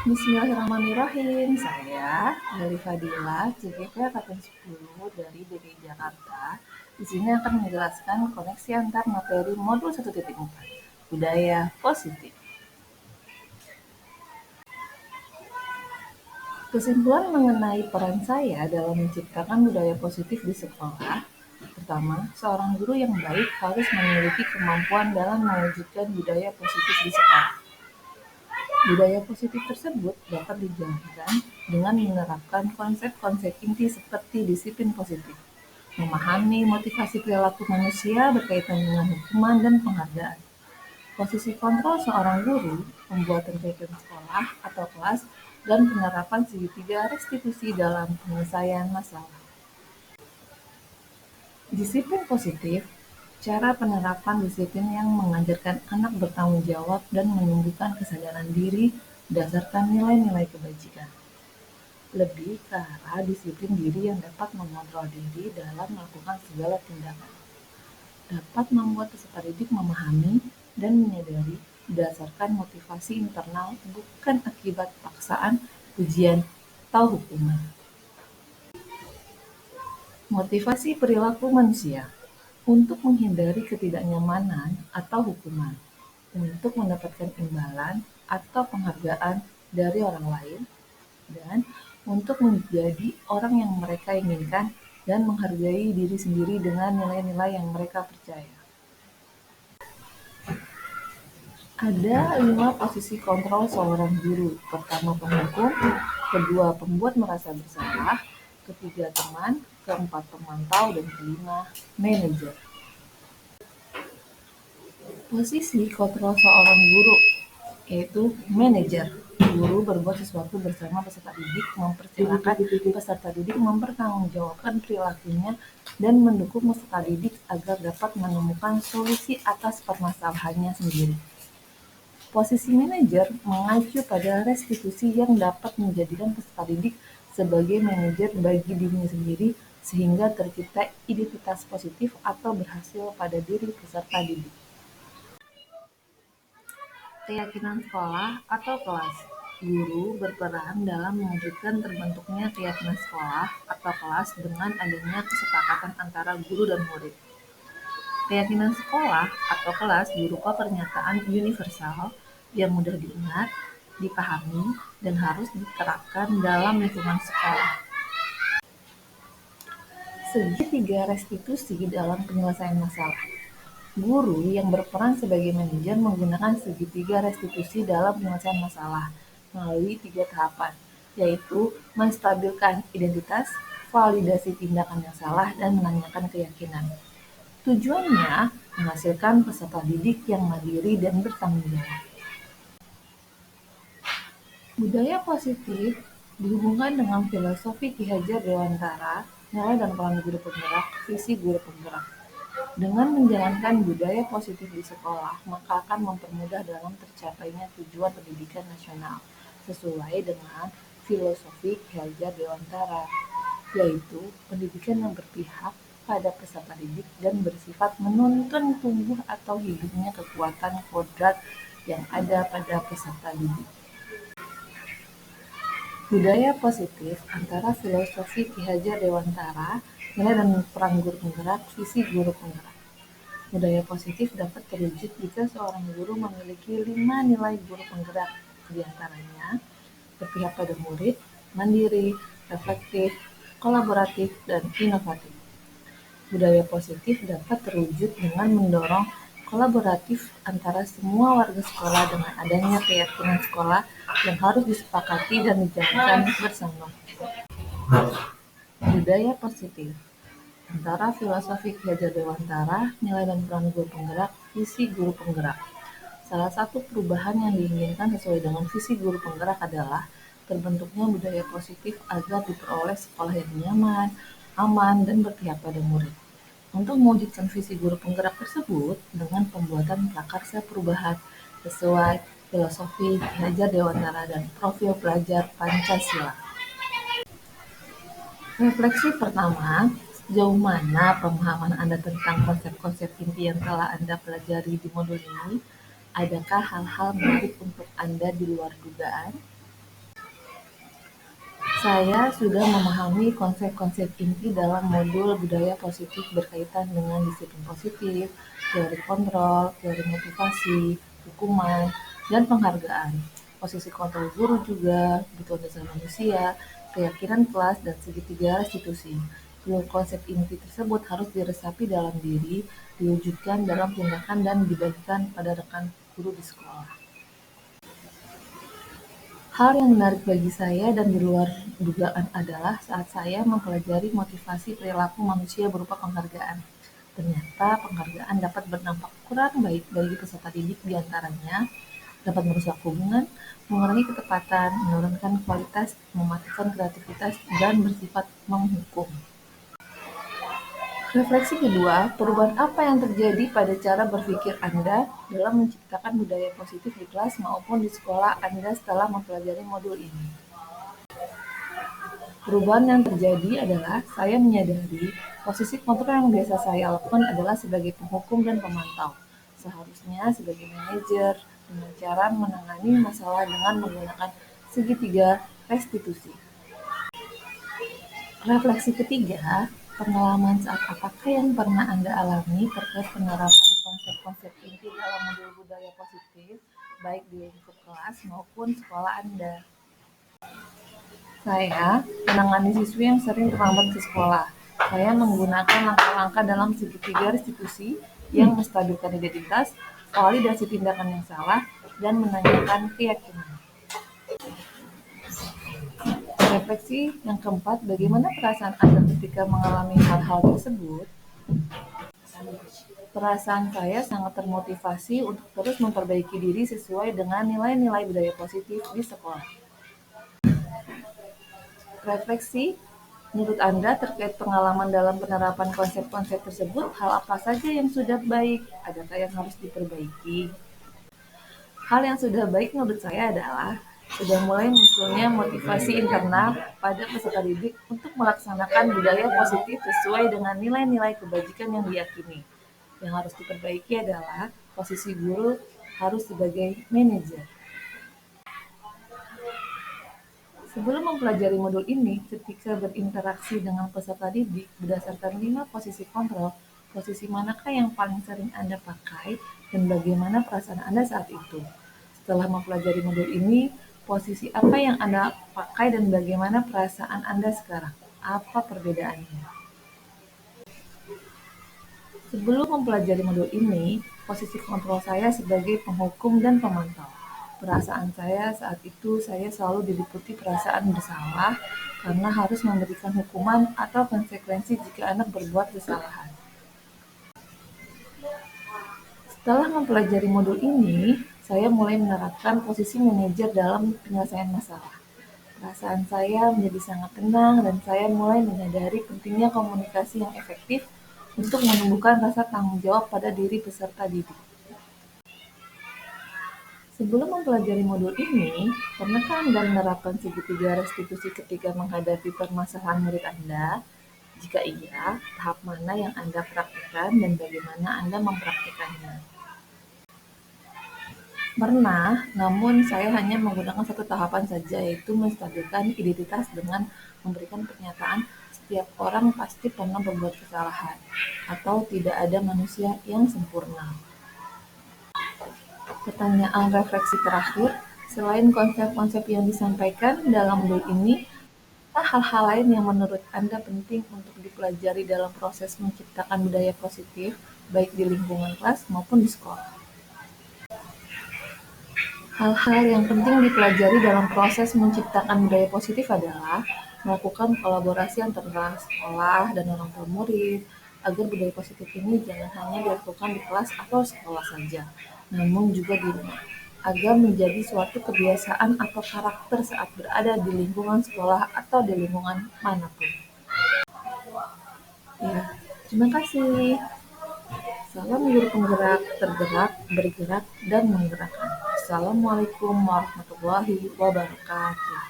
Bismillahirrahmanirrahim. Saya dari Fadila, CGP Angkatan 10 dari DKI Jakarta. Di sini akan menjelaskan koneksi antar materi modul 1.4, budaya positif. Kesimpulan mengenai peran saya dalam menciptakan budaya positif di sekolah. Pertama, seorang guru yang baik harus memiliki kemampuan dalam mewujudkan budaya positif di sekolah. Budaya positif tersebut dapat dijalankan dengan menerapkan konsep-konsep inti seperti disiplin positif, memahami motivasi perilaku manusia berkaitan dengan hukuman dan penghargaan, posisi kontrol seorang guru, pembuatan curriculum sekolah atau kelas, dan penerapan segitiga restitusi dalam penyelesaian masalah. Disiplin positif, cara penerapan disiplin yang mengajarkan anak bertanggung jawab dan menumbuhkan kesadaran diri berdasarkan nilai-nilai kebajikan. Lebih ke arah disiplin diri yang dapat mengontrol diri dalam melakukan segala tindakan. Dapat membuat peserta didik memahami dan menyadari berdasarkan motivasi internal bukan akibat paksaan, ujian, atau hukuman. Motivasi perilaku manusia untuk menghindari ketidaknyamanan atau hukuman, untuk mendapatkan imbalan atau penghargaan dari orang lain, dan untuk menjadi orang yang mereka inginkan dan menghargai diri sendiri dengan nilai-nilai yang mereka percaya. Ada 5 posisi kontrol seorang guru. Pertama, penghukum. Kedua, pembuat merasa bersalah. Ketiga, teman. Keempat, pemantau. Dan kelima, manajer. Posisi kontrol seorang guru yaitu manajer. Guru berbuat sesuatu bersama peserta didik, mempersilahkan peserta didik mempertanggungjawabkan perilakunya dan mendukung peserta didik agar dapat menemukan solusi atas permasalahannya sendiri. Posisi manajer mengacu pada restitusi yang dapat menjadikan peserta didik sebagai manajer bagi dirinya sendiri sehingga tercipta identitas positif atau berhasil pada diri peserta didik. Keyakinan sekolah atau kelas. Guru berperan dalam mewujudkan terbentuknya keyakinan sekolah atau kelas dengan adanya kesepakatan antara guru dan murid. Keyakinan sekolah atau kelas berupa pernyataan universal yang mudah diingat, dipahami, dan harus diterapkan dalam lingkungan sekolah. Segitiga restitusi dalam penyelesaian masalah. Guru yang berperan sebagai manajer menggunakan segitiga restitusi dalam penyelesaian masalah melalui 3 tahapan, yaitu menstabilkan identitas, validasi tindakan yang salah, dan menanyakan keyakinan. Tujuannya menghasilkan peserta didik yang mandiri dan bertanggung jawab. Budaya positif dihubungkan dengan filosofi Ki Hajar Dewantara, nilai dan peran guru penggerak, visi guru penggerak. Dengan menjalankan budaya positif di sekolah, maka akan mempermudah dalam tercapainya tujuan pendidikan nasional sesuai dengan filosofi Ki Hajar Dewantara, yaitu pendidikan yang berpihak pada peserta didik dan bersifat menuntun tumbuh atau hidupnya kekuatan kodrat yang ada pada peserta didik. Budaya positif antara filosofi Ki Hajar Dewantara, nilai dan peran guru penggerak, visi guru penggerak. Budaya positif dapat terwujud jika seorang guru memiliki 5 nilai guru penggerak, di antaranya berpihak pada murid, mandiri, reflektif, kolaboratif, dan inovatif. Budaya positif dapat terwujud dengan mendorong kolaboratif antara semua warga sekolah dengan adanya keyakinan sekolah yang harus disepakati dan dijalankan bersama. Budaya positif antara filosofi Ki Hajar Dewantara, nilai dan peran guru penggerak, visi guru penggerak. Salah satu perubahan yang diinginkan sesuai dengan visi guru penggerak adalah terbentuknya budaya positif agar diperoleh sekolah yang nyaman, aman, dan berpihak pada murid. Untuk mewujudkan visi guru penggerak tersebut dengan pembuatan prakarsa perubahan sesuai filosofi Ki Hajar Dewantara dan profil pelajar Pancasila. Refleksi pertama, sejauh mana pemahaman Anda tentang konsep-konsep inti yang telah Anda pelajari di modul ini? Adakah hal-hal menarik untuk Anda di luar dugaan? Saya sudah memahami konsep-konsep inti dalam modul budaya positif berkaitan dengan disiplin positif, teori kontrol, teori motivasi, hukuman, dan penghargaan. Posisi kontrol guru juga, kebutuhan dasar manusia, keyakinan kelas, dan segitiga restitusi. Seluruh konsep inti tersebut harus diresapi dalam diri, diwujudkan dalam tindakan, dan dibagikan pada rekan guru di sekolah. Hal yang menarik bagi saya dan di luar dugaan adalah saat saya mempelajari motivasi perilaku manusia berupa penghargaan. Ternyata penghargaan dapat berdampak kurang baik bagi peserta didik di antaranya, dapat merusak hubungan, mengurangi ketepatan, menurunkan kualitas, mematikan kreativitas, dan bersifat menghukum. Refleksi kedua, perubahan apa yang terjadi pada cara berpikir Anda dalam menciptakan budaya positif di kelas maupun di sekolah Anda setelah mempelajari modul ini? Perubahan yang terjadi adalah saya menyadari posisi kontrol yang biasa saya lakukan adalah sebagai penghukum dan pemantau. Seharusnya sebagai manajer dengan cara menangani masalah dengan menggunakan segitiga restitusi. Refleksi ketiga, pengalaman saat apakah yang pernah Anda alami terkait penerapan konsep-konsep inti dalam modul budaya positif, baik di lingkup kelas maupun sekolah Anda? Saya menangani siswi yang sering terlambat ke sekolah. Saya menggunakan langkah-langkah dalam segitiga restitusi yang menstabilkan identitas, validasi tindakan yang salah, dan menanyakan keyakinan. Refleksi yang keempat, bagaimana perasaan Anda ketika mengalami hal-hal tersebut? Perasaan saya sangat termotivasi untuk terus memperbaiki diri sesuai dengan nilai-nilai budaya positif di sekolah. Refleksi, menurut Anda terkait pengalaman dalam penerapan konsep-konsep tersebut, hal apa saja yang sudah baik? Adakah yang harus diperbaiki? Hal yang sudah baik menurut saya adalah sudah mulai munculnya motivasi internal pada peserta didik untuk melaksanakan budaya positif sesuai dengan nilai-nilai kebajikan yang diyakini. Yang harus diperbaiki adalah posisi guru harus sebagai manajer. Sebelum mempelajari modul ini, ketika berinteraksi dengan peserta didik berdasarkan 5 posisi kontrol, posisi manakah yang paling sering Anda pakai dan bagaimana perasaan Anda saat itu? Setelah mempelajari modul ini, posisi apa yang Anda pakai dan bagaimana perasaan Anda sekarang? Apa perbedaannya? Sebelum mempelajari modul ini, posisi kontrol saya sebagai penghukum dan pemantau. Perasaan saya saat itu saya selalu diliputi perasaan bersalah karena harus memberikan hukuman atau konsekuensi jika anak berbuat kesalahan. Setelah mempelajari modul ini, saya mulai menerapkan posisi manajer dalam penyelesaian masalah. Perasaan saya menjadi sangat tenang dan saya mulai menyadari pentingnya komunikasi yang efektif untuk menumbuhkan rasa tanggung jawab pada diri peserta didik. Sebelum mempelajari modul ini, pernahkah Anda menerapkan segitiga restitusi ketika menghadapi permasalahan murid Anda? Jika iya, tahap mana yang Anda praktikkan dan bagaimana Anda mempraktikannya? Pernah, namun saya hanya menggunakan satu tahapan saja, yaitu menstabilkan identitas dengan memberikan pernyataan setiap orang pasti pernah berbuat kesalahan, atau tidak ada manusia yang sempurna. Pertanyaan refleksi terakhir, selain konsep-konsep yang disampaikan dalam modul ini, apa hal-hal lain yang menurut Anda penting untuk dipelajari dalam proses menciptakan budaya positif, baik di lingkungan kelas maupun di sekolah? Hal-hal yang penting dipelajari dalam proses menciptakan budaya positif adalah melakukan kolaborasi antara sekolah dan orang tua murid, agar budaya positif ini jangan hanya dilakukan di kelas atau sekolah saja, namun juga di rumah, agar menjadi suatu kebiasaan atau karakter saat berada di lingkungan sekolah atau di lingkungan manapun. Ya, terima kasih. Salam guru penggerak, tergerak, bergerak, dan menggerakkan. Assalamualaikum warahmatullahi wabarakatuh.